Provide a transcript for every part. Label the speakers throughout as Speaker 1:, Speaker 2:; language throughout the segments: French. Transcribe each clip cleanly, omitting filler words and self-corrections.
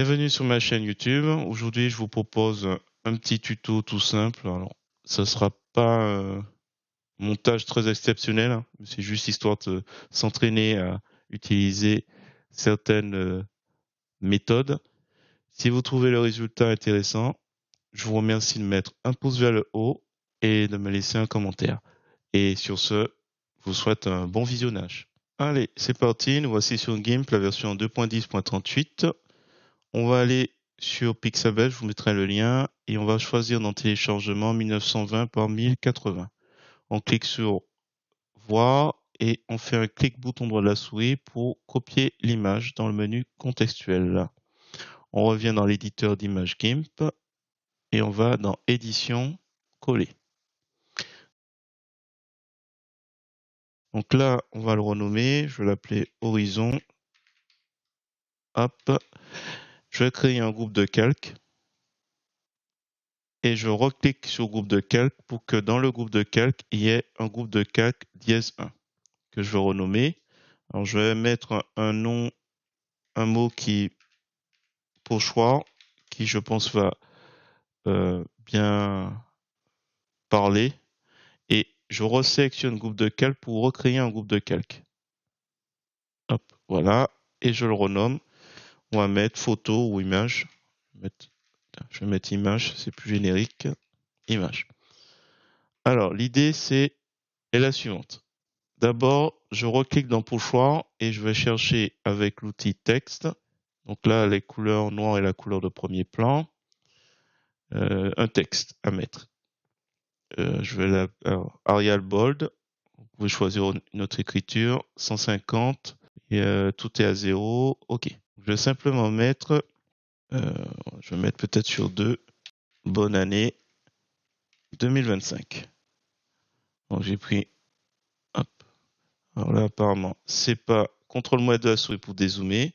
Speaker 1: Bienvenue sur ma chaîne YouTube. Aujourd'hui, je vous propose un petit tuto tout simple. Alors, ça sera pas un montage très exceptionnel, hein, c'est juste histoire de s'entraîner à utiliser certaines méthodes. Si vous trouvez le résultat intéressant, je vous remercie de mettre un pouce vers le haut et de me laisser un commentaire. Et sur ce, je vous souhaite un bon visionnage. Allez, c'est parti. Nous voici sur GIMP, la version 2.10.38. On va aller sur Pixabay, je vous mettrai le lien, et on va choisir dans téléchargement 1920 par 1080. On clique sur voir et on fait un clic bouton droit de la souris pour copier l'image dans le menu contextuel. On revient dans l'éditeur d'image GIMP et on va dans édition, coller. Donc là, on va le renommer, je vais l'appeler Horizon. Hop, je vais créer un groupe de calque. Et je reclique sur groupe de calque pour que dans le groupe de calque, il y ait un groupe de calque dièse 1 que je vais renommer. Alors, je vais mettre un nom, un mot qui, pochoir, qui je pense va bien parler. Et je resélectionne groupe de calque pour recréer un groupe de calque. Hop, voilà. Et je le renomme. On va mettre photo ou image. Je vais mettre image, c'est plus générique. Image. Alors, l'idée, est la suivante. D'abord, je reclique dans pochoir et je vais chercher avec l'outil texte. Donc là, les couleurs noires et la couleur de premier plan. Un texte à mettre. Je vais Arial Bold. Vous pouvez choisir une autre écriture. 150. Et tout est à 0. OK. Je vais simplement mettre, je vais mettre peut-être sur 2. Bonne année 2025. Donc j'ai pris, hop. Alors là, apparemment, c'est pas CTRL-2 de la souris pour dézoomer.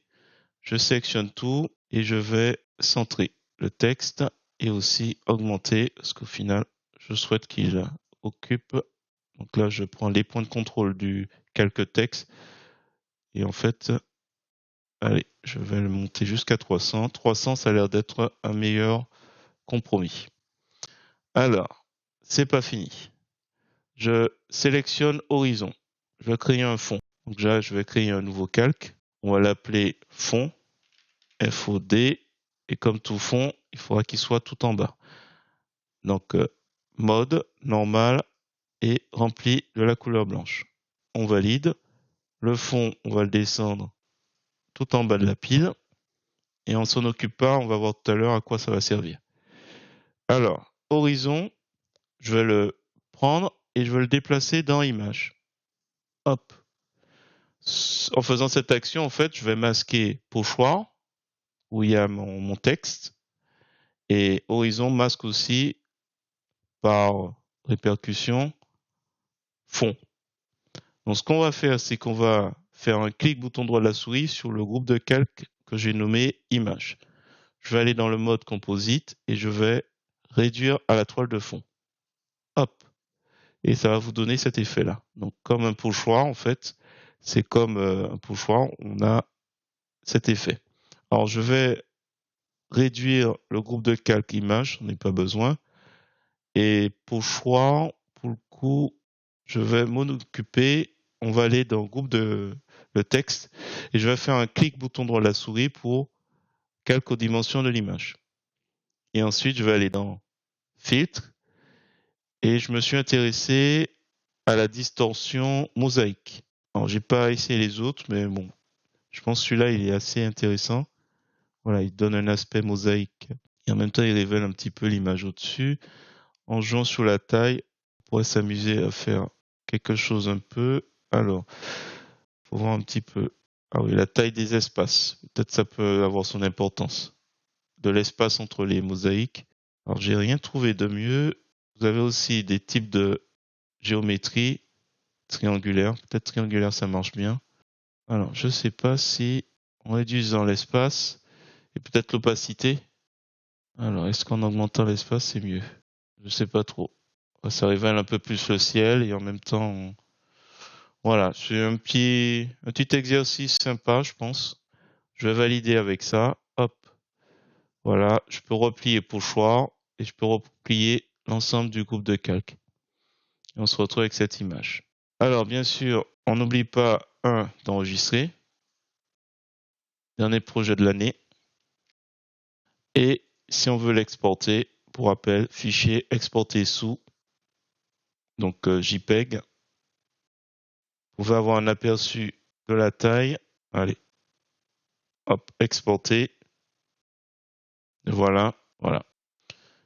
Speaker 1: Je sélectionne tout et je vais centrer le texte et aussi augmenter parce qu'au final, je souhaite qu'il occupe. Donc là, je prends les points de contrôle du calque texte et en fait, allez, je vais le monter jusqu'à 300. 300, ça a l'air d'être un meilleur compromis. Alors, c'est pas fini. Je sélectionne horizon. Je vais créer un fond. Donc là, je vais créer un nouveau calque. On va l'appeler fond. FOD, et comme tout fond, il faudra qu'il soit tout en bas. Donc, mode, normal, et rempli de la couleur blanche. On valide. Le fond, on va le descendre tout en bas de la pile. Et on s'en occupe pas, on va voir tout à l'heure à quoi ça va servir. Alors, horizon, je vais le prendre et je vais le déplacer dans image. Hop. En faisant cette action, en fait, je vais masquer pochoir, où il y a mon texte, et horizon masque aussi par répercussion fond. Donc ce qu'on va faire, c'est qu'on va faire un clic bouton droit de la souris sur le groupe de calque que j'ai nommé image. Je vais aller dans le mode composite et je vais réduire à la toile de fond. Hop. Et ça va vous donner cet effet-là. Donc comme un pochoir, en fait, c'est comme un pochoir, on a cet effet. Alors je vais réduire le groupe de calque image, on n'est pas besoin. Et pochoir, pour le coup, je vais m'en occuper. On va aller dans le groupe de le texte et je vais faire un clic bouton droit de la souris pour calque aux dimensions de l'image. Et ensuite, je vais aller dans filtre et je me suis intéressé à la distorsion mosaïque. Alors, j'ai pas essayé les autres, mais bon, je pense que celui-là, il est assez intéressant. Voilà, il donne un aspect mosaïque et en même temps, il révèle un petit peu l'image au-dessus. En jouant sur la taille, on pourrait s'amuser à faire quelque chose un peu. Alors, faut voir un petit peu. Ah oui, la taille des espaces. Peut-être ça peut avoir son importance. De l'espace entre les mosaïques. Alors, j'ai rien trouvé de mieux. Vous avez aussi des types de géométrie triangulaire. Peut-être triangulaire, ça marche bien. Alors, je sais pas si en réduisant l'espace et peut-être l'opacité. Alors, est-ce qu'en augmentant l'espace, c'est mieux? Je sais pas trop. Ça révèle un peu plus le ciel et en même temps, voilà, c'est un petit exercice sympa, je pense. Je vais valider avec ça. Hop. Voilà, je peux replier pochoir et je peux replier l'ensemble du groupe de calque. Et on se retrouve avec cette image. Alors, bien sûr, on n'oublie pas, d'enregistrer. Dernier projet de l'année. Et si on veut l'exporter, pour rappel, fichier exporter sous, donc JPEG. Vous pouvez avoir un aperçu de la taille. Allez, hop, exporter. Voilà, voilà.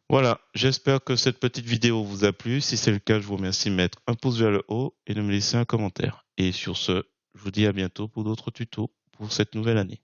Speaker 1: Voilà, j'espère que cette petite vidéo vous a plu. Si c'est le cas, je vous remercie de mettre un pouce vers le haut et de me laisser un commentaire. Et sur ce, je vous dis à bientôt pour d'autres tutos pour cette nouvelle année.